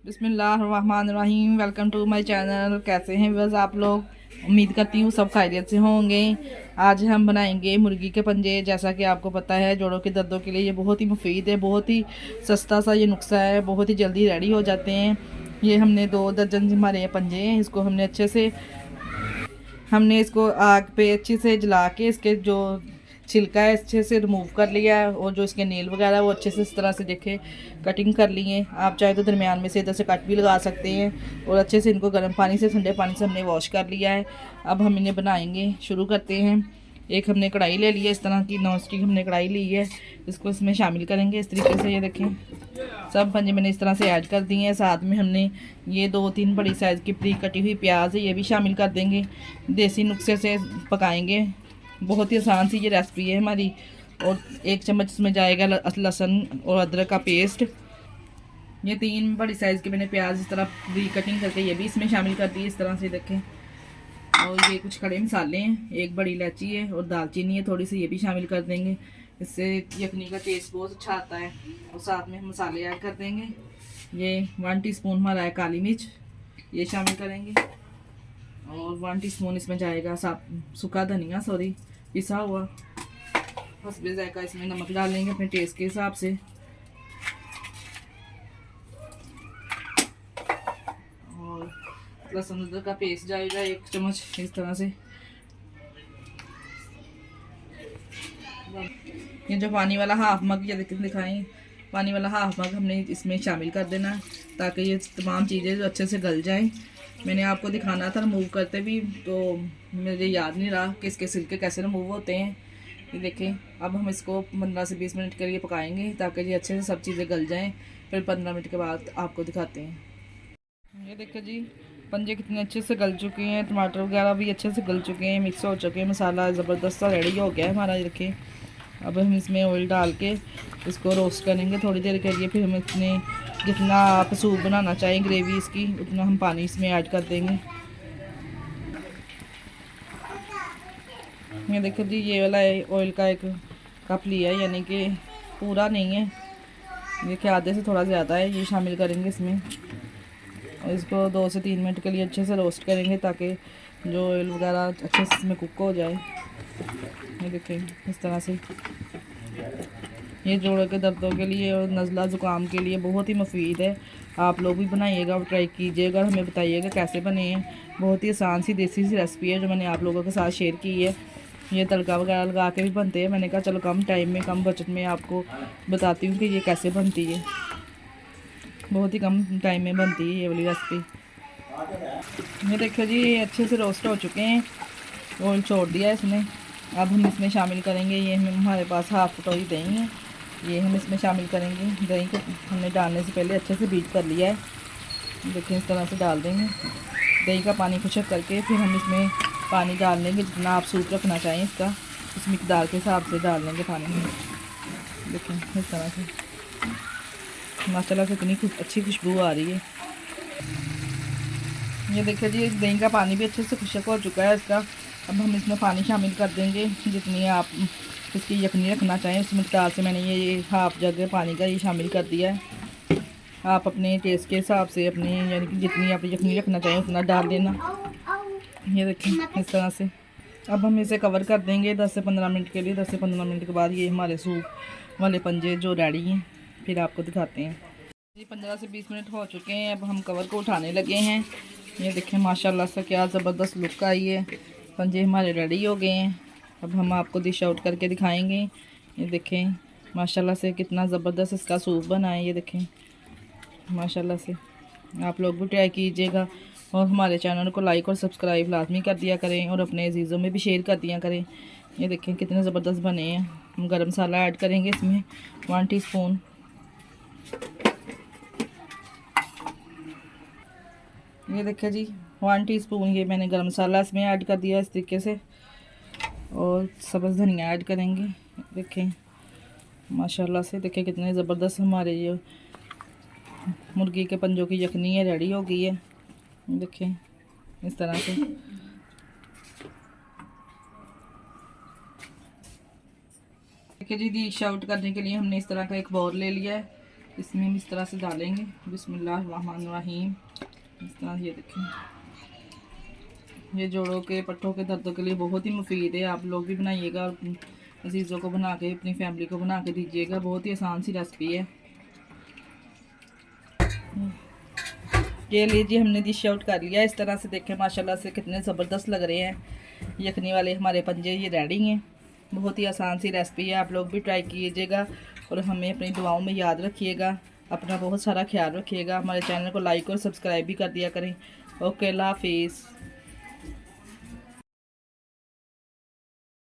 बिस्मिल्लाहिर्रहमानिर्रहीम। Welcome to my channel. कैसे हैं बस आप लोग? उम्मीद करती हूँ सब खैरियत से होंगे। आज हम बनाएंगे मुर्गी के पंजे। जैसा कि आपको पता है जोड़ों के दर्दों के लिए ये बहुत ही मुफीद है, बहुत ही सस्ता सा ये नुस्खा है, बहुत ही जल्दी रेडी हो जाते हैं। ये हमने 2 दर्जन हमारे पंजे हैं। इसको हमने इसको आग पे अच्छे से जला के इसके जो छिलका है अच्छे से रिमूव कर लिया है, और जो इसके नेल वगैरह वो अच्छे से इस तरह से देखे कटिंग कर ली है। आप चाहे तो दरमियान में से इधर से कट भी लगा सकते हैं। और अच्छे से इनको गर्म पानी से ठंडे पानी से हमने वॉश कर लिया है। अब हम इन्हें बनाएंगे, शुरू करते हैं। एक हमने कढ़ाई ले ली है, इस तरह की नॉन स्टिक हमने कढ़ाई ली है। इसको इसमें शामिल करेंगे इस तरीके से। ये देखें सब पंजे मैंने इस तरह से ऐड कर दिए हैं। साथ में हमने ये 2-3 बड़ी साइज़ की बारीक कटी हुई प्याज है, ये भी शामिल कर देंगे। देसी नुस्खे से पकाएंगे, बहुत ही आसान सी ये रेसिपी है हमारी। और 1 चम्मच इसमें जाएगा लहसुन और अदरक का पेस्ट। ये 3 बड़ी साइज़ के मैंने प्याज इस तरह बारीक कटिंग करके ये भी इसमें शामिल कर दी इस तरह से देखें। और ये कुछ खड़े मसाले हैं, 1 बड़ी इलायची है और दालचीनी है थोड़ी सी, ये भी शामिल कर देंगे। इससे यखनी का टेस्ट बहुत अच्छा आता है। और साथ में हम मसाले ऐड कर देंगे। ये 1 टीस्पून हमारा है काली मिर्च, ये शामिल करेंगे। और 1 टीस्पून इसमें जाएगा सूखा धनिया, पिसा हुआ। हस्बे जायका इसमें नमक डालेंगे अपने टेस्ट के हिसाब से। और लहसुन अदरक का पेस्ट जाएगा 1 चम्मच इस तरह से। ये जो पानी वाला हाफ मग ये दिखाएं, पानी वाला हाफ मग हमने इसमें शामिल कर देना है, ताकि ये तमाम चीज़ें जो अच्छे से गल जाएं। मैंने आपको दिखाना था रिमूव करते भी, तो मुझे याद नहीं रहा कि इसके छिलके कैसे रिमूव होते हैं। ये देखें, अब हम इसको 15 से 20 मिनट के लिए पकाएंगे, ताकि ये अच्छे से सब चीज़ें गल जाएं। फिर 15 मिनट के बाद आपको दिखाते हैं। ये देखिए जी, पंजे कितने अच्छे से गल चुके हैं, टमाटर वगैरह भी अच्छे से गल चुके हैं, मिक्स हो चुके हैं, मसाला ज़बरदस्त सा रेडी हो गया है हमारा। ये देखें, अब हम इसमें ऑयल डाल के इसको रोस्ट करेंगे थोड़ी देर के लिए। फिर हम इसमें जितना आप सूप बनाना चाहें ग्रेवी इसकी, उतना हम पानी इसमें ऐड कर देंगे। ये देखो जी, ये वाला ऑयल का 1 कप लिया है, यानी कि पूरा नहीं है, देखिए आधे से थोड़ा ज़्यादा है। ये शामिल करेंगे इसमें और इसको 2 से 3 मिनट के लिए अच्छे से रोस्ट करेंगे, ताकि जो ऑयल वगैरह अच्छे से इसमें कुक हो जाए। ये देखें इस तरह से। ये जोड़ों के दर्दों के लिए और नज़ला ज़ुकाम के लिए बहुत ही मुफीद है। आप लोग भी बनाइएगा और ट्राई कीजिएगा, हमें बताइएगा कैसे बने हैं। बहुत ही आसान सी देसी सी रेसिपी है जो मैंने आप लोगों के साथ शेयर की है। ये तड़का वगैरह लगा के भी बनते हैं। मैंने कहा चलो कम टाइम में कम बजट में आपको बताती हूँ कि ये कैसे बनती है। बहुत ही कम टाइम में बनती है ये वाली रेसिपी। ये देखो जी, ये अच्छे से रोस्ट हो चुके हैं, ऑयल छोड़ दिया इसने। अब हम इसमें शामिल करेंगे, ये हमारे पास हाफ कटोरी दही है, ये हम इसमें शामिल करेंगे। दही को हमने डालने से पहले अच्छे से बीट कर लिया है। देखिए इस तरह से डाल देंगे। दही का पानी खुशक करके फिर हम इसमें पानी डाल देंगे, जितना आप सूप रखना चाहें इसका उस मिकदार के हिसाब से डाल देंगे पानी में। देखिए इस तरह से माशाल्लाह से इतनी अच्छी खुशबू आ रही है। ये देखिए जी, दही का पानी भी अच्छे से खुशक हो चुका है इसका। अब हम इसमें पानी शामिल कर देंगे, जितनी आप इसकी यखनी रखना चाहें उस मिकदार से। मैंने ये हाफ जग पानी का ये शामिल कर दिया है। आप अपने टेस्ट के हिसाब से अपनी यानी कि जितनी आप यखनी रखना चाहें उतना डाल देना। ये देखें इस तरह से। अब हम इसे कवर कर देंगे 10 से 15 मिनट के लिए। 10 से 15 मिनट के बाद ये हमारे सूप वाले पंजे जो रेडी हैं, फिर आपको दिखाते हैं जी। 15 से 20 मिनट हो चुके हैं। अब हम कवर को उठाने लगे हैं। ये देखें माशाल्लाह से क्या ज़बरदस्त लुक आई है। पंजे हमारे रेडी हो गए हैं। अब हम आपको डिश आउट करके दिखाएंगे। ये देखें माशाल्लाह से कितना ज़बरदस्त इसका सूप बना है। ये देखें माशाल्लाह से। आप लोग भी ट्राई कीजिएगा और हमारे चैनल को लाइक और सब्सक्राइब लाजमी कर दिया करें, और अपने अजीज़ों में भी शेयर कर दिया करें। ये देखें कितने ज़बरदस्त बने हैं। हम गरम मसाला ऐड करेंगे इसमें 1 टीस्पून। ये देखिए जी 1 टीस्पून ये मैंने गरम मसाला इसमें ऐड कर दिया इस तरीके से। और सब्ज़ धनिया ऐड करेंगे। देखें माशाल्लाह से, देखें कितने ज़बरदस्त हमारे ये मुर्गी के पंजों की यखनी है रेडी हो गई है। देखें इस तरह से। देखिए जी, डिश आउट करने के लिए हमने इस तरह का एक बाउल ले लिया है। इसमें हम इस तरह से डालेंगे। बिस्मिल्लाहिर्रहमानिर्रहीम। इस तरह ये देखें, ये जोड़ों के पट्टों के दर्दों के लिए बहुत ही मुफीद है। आप लोग भी बनाइएगा और अजीज़ों को बना के, अपनी फैमिली को बना के दीजिएगा। बहुत ही आसान सी रेसिपी है। ये लीजिए, हमने डिश आउट कर लिया इस तरह से। देखें माशाल्लाह से कितने ज़बरदस्त लग रहे हैं यखनी वाले हमारे पंजे। ये रेडी हैं। बहुत ही आसान सी रेसिपी है, आप लोग भी ट्राई कीजिएगा और हमें अपनी दुआओं में याद रखिएगा। अपना बहुत सारा ख्याल रखिएगा। हमारे चैनल को लाइक और सब्सक्राइब भी कर दिया करें। ओके, अल्लाह हाफिज़।